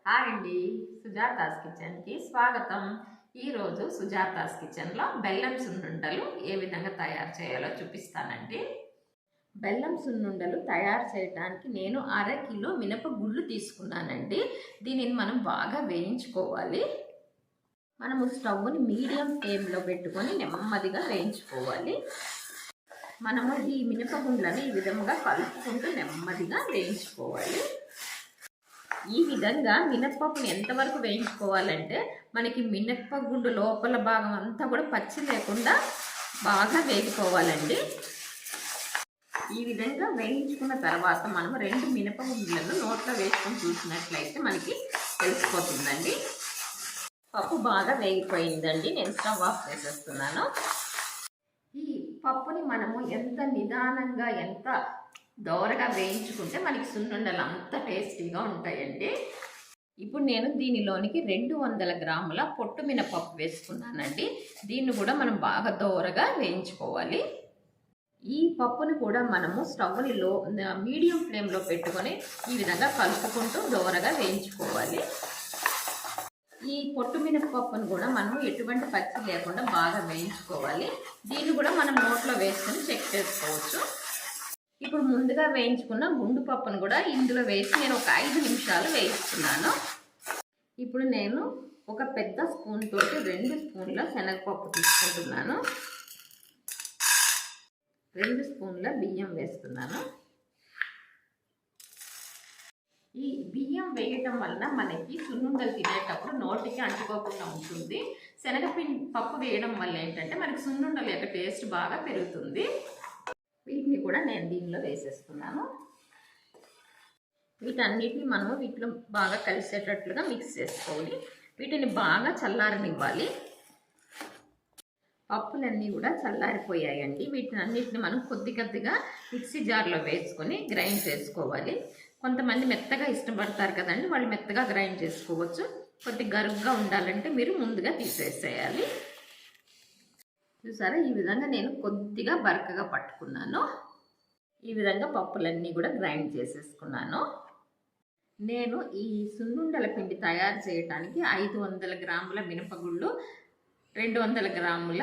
Hi అండి, సుజాతాస్ కిచెన్కి స్వాగతం. ఈరోజు సుజాతాస్ కిచెన్లో బెల్లం సున్నుండలు ఏ విధంగా తయారు చేయాలో చూపిస్తానండి. బెల్లం సున్నుండలు తయారు చేయడానికి నేను 1/2 కిలో మినపగుళ్ళు తీసుకున్నానండి. దీనిని మనం బాగా వేయించుకోవాలి. మనము స్టవ్ని మీడియం ఫ్లేమ్లో పెట్టుకొని నెమ్మదిగా వేయించుకోవాలి. మనము ఈ మినపగుండ్లని ఈ విధంగా కలుపుకుంటూ నెమ్మదిగా వేయించుకోవాలి. ఈ విధంగా మినప్పప్పుని ఎంతవరకు వేయించుకోవాలంటే మనకి మినప్పగుండు లోపల భాగం అంతా కూడా పచ్చి లేకుండా బాగా వేగిపోవాలండి. ఈ విధంగా వేయించుకున్న తర్వాత మనం 2 మినపగుండ్లను నోట్లో వేసుకొని చూసినట్లయితే మనకి తెలిసిపోతుందండి. పప్పు బాగా వేగిపోయిందండి. నేను స్టవ్ ఆఫ్ చేసేస్తున్నాను. ఈ పప్పుని మనము ఎంత నిదానంగా ఎంత దోరగా వేయించుకుంటే మనకి సున్నుండలు అంత టేస్టీగా ఉంటాయండి. ఇప్పుడు నేను దీనిలోనికి 200 గ్రాముల పొట్టు మినపప్పు వేసుకున్నానండి. దీన్ని కూడా మనం బాగా దోరగా వేయించుకోవాలి. ఈ పప్పుని కూడా మనము స్టవ్ని మీడియం ఫ్లేమ్లో పెట్టుకొని ఈ విధంగా కలుపుకుంటూ దోరగా వేయించుకోవాలి. ఈ పొట్టు మినపప్పును కూడా మనము ఎటువంటి పచ్చి లేకుండా బాగా వేయించుకోవాలి. దీన్ని కూడా మనం నోట్లో వేసుకొని చెక్ చేసుకోవచ్చు. ఇప్పుడు ముందుగా వేయించుకున్న గుండు పప్పును కూడా ఇందులో వేసి నేను ఒక 5 నిమిషాలు వేయిస్తున్నాను. ఇప్పుడు నేను ఒక పెద్ద స్పూన్ తోటి 2 స్పూన్ల శనగపప్పు తీసుకుంటున్నాను. 2 స్పూన్ల బియ్యం వేస్తున్నాను. ఈ బియ్యం వేయటం వలన మనకి సున్నుండలు తినేటప్పుడు నోటికి అంటుకోకుండా ఉంటుంది. పప్పు వేయడం వల్ల ఏంటంటే మనకి సున్నుండల యొక్క టేస్ట్ బాగా పెరుగుతుంది. వీటిని కూడా నేను దీనిలో వేసేస్తున్నాను. వీటన్నిటిని మనము వీటిలో బాగా కలిసేటట్లుగా మిక్స్ చేసుకోవాలి. వీటిని బాగా చల్లారనివ్వాలి. పప్పులన్నీ కూడా చల్లారిపోయాయండి. వీటిని అన్నిటిని మనం కొద్దిగా మిక్సీ జార్లో వేసుకొని గ్రైండ్ చేసుకోవాలి. కొంతమంది మెత్తగా ఇష్టపడతారు కదండి, వాళ్ళు మెత్తగా గ్రైండ్ చేసుకోవచ్చు. కొద్దిగా గరుగ్గా ఉండాలంటే మీరు ముందుగా తీసేసేయాలి. చూసారా, ఈ విధంగా నేను కొద్దిగా బరకగా పట్టుకున్నాను. ఈ విధంగా పప్పులన్నీ కూడా గ్రైండ్ చేసేసుకున్నాను. నేను ఈ సున్నుండల పిండి తయారు చేయడానికి 500 గ్రాముల మినపగుళ్ళు, 200 గ్రాముల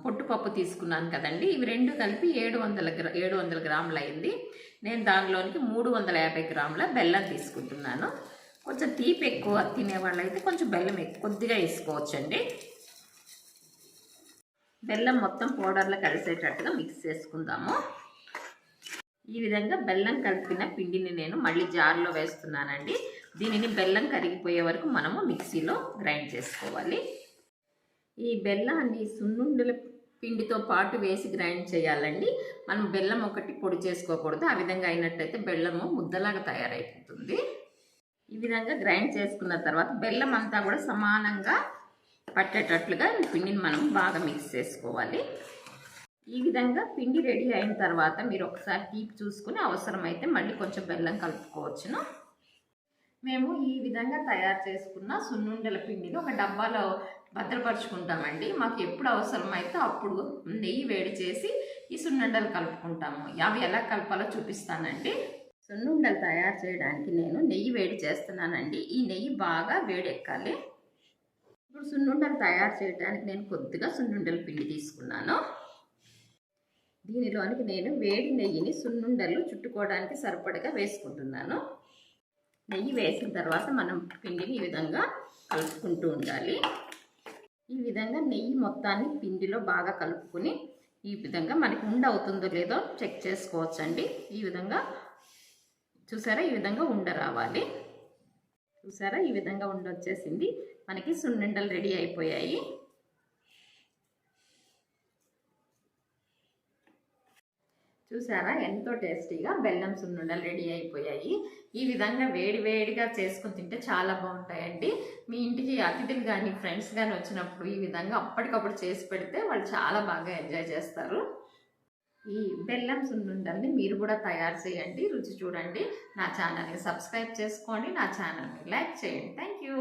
పొట్టుపప్పు తీసుకున్నాను కదండి. ఇవి 2 కలిపి 700 గ్రాములు అయింది. నేను దానిలోనికి 350 గ్రాముల బెల్లం తీసుకుంటున్నాను. కొంచెం తీపి ఎక్కువ తినేవాళ్ళు అయితే కొంచెం బెల్లం కొద్దిగా వేసుకోవచ్చండి. బెల్లం మొత్తం పౌడర్లో కలిసేటట్టుగా మిక్స్ చేసుకుందాము. ఈ విధంగా బెల్లం కలిపిన పిండిని నేను మళ్ళీ జార్లో వేస్తున్నానండి. దీనిని బెల్లం కరిగిపోయే వరకు మనము మిక్సీలో గ్రైండ్ చేసుకోవాలి. ఈ బెల్లాన్ని సున్నుండల పిండితో పాటు వేసి గ్రైండ్ చేయాలండి. మనం బెల్లం ఒకటి పొడి చేసుకోకూడదు. ఆ విధంగా అయినట్టయితే బెల్లము ముద్దలాగా తయారైపోతుంది. ఈ విధంగా గ్రైండ్ చేసుకున్న తర్వాత బెల్లం అంతా కూడా సమానంగా పట్టేటట్లుగా పిండిని మనం బాగా మిక్స్ చేసుకోవాలి. ఈ విధంగా పిండి రెడీ అయిన తర్వాత మీరు ఒకసారి తీపి చూసుకుని అవసరమైతే మళ్ళీ కొంచెం బెల్లం కలుపుకోవచ్చును. మేము ఈ విధంగా తయారు చేసుకున్న సున్నుండల పిండిని ఒక డబ్బాలో భద్రపరుచుకుంటామండి. మాకు ఎప్పుడు అవసరమైతే అప్పుడు నెయ్యి వేడి చేసి ఈ సున్నుండలు కలుపుకుంటాము. అవి ఎలా కలపాలో చూపిస్తానండి. సున్నుండలు తయారు చేయడానికి నేను నెయ్యి వేడి చేస్తున్నానండి. ఈ నెయ్యి బాగా వేడెక్కాలి. ఇప్పుడు సున్నుండలు తయారు చేయడానికి నేను కొద్దిగా సున్నుండల పిండి తీసుకున్నాను. దీనిలోనికి నేను వేడి నెయ్యిని సున్నుండలు చుట్టుకోవడానికి సరిపడగా వేసుకుంటున్నాను. నెయ్యి వేసిన తర్వాత మనం పిండిని ఈ విధంగా కలుపుకుంటూ ఉండాలి. ఈ విధంగా నెయ్యి మొత్తాన్ని పిండిలో బాగా కలుపుకొని ఈ విధంగా మనకి ఉండ అవుతుందో లేదో చెక్ చేసుకోవచ్చండి. ఈ విధంగా చూసారా, ఈ విధంగా ఉండ రావాలి. చూసారా, ఈ విధంగా ఉండ వచ్చేసింది. మనకి సున్నుండలు రెడీ అయిపోయాయి. చూసారా, ఎంతో టేస్టీగా బెల్లం సున్నుండలు రెడీ అయిపోయాయి. ఈ విధంగా వేడిగా చేసుకుని తింటే చాలా బాగుంటాయండి. మీ ఇంటికి అతిథులు కానీ ఫ్రెండ్స్ కానీ వచ్చినప్పుడు ఈ విధంగా అప్పటికప్పుడు చేసి పెడితే వాళ్ళు చాలా బాగా ఎంజాయ్ చేస్తారు. ఈ బెల్లం సున్నుండల్ని మీరు కూడా తయారు చేయండి, రుచి చూడండి. నా ఛానల్ని సబ్స్క్రైబ్ చేసుకోండి, నా ఛానల్ని లైక్ చేయండి. Thank you.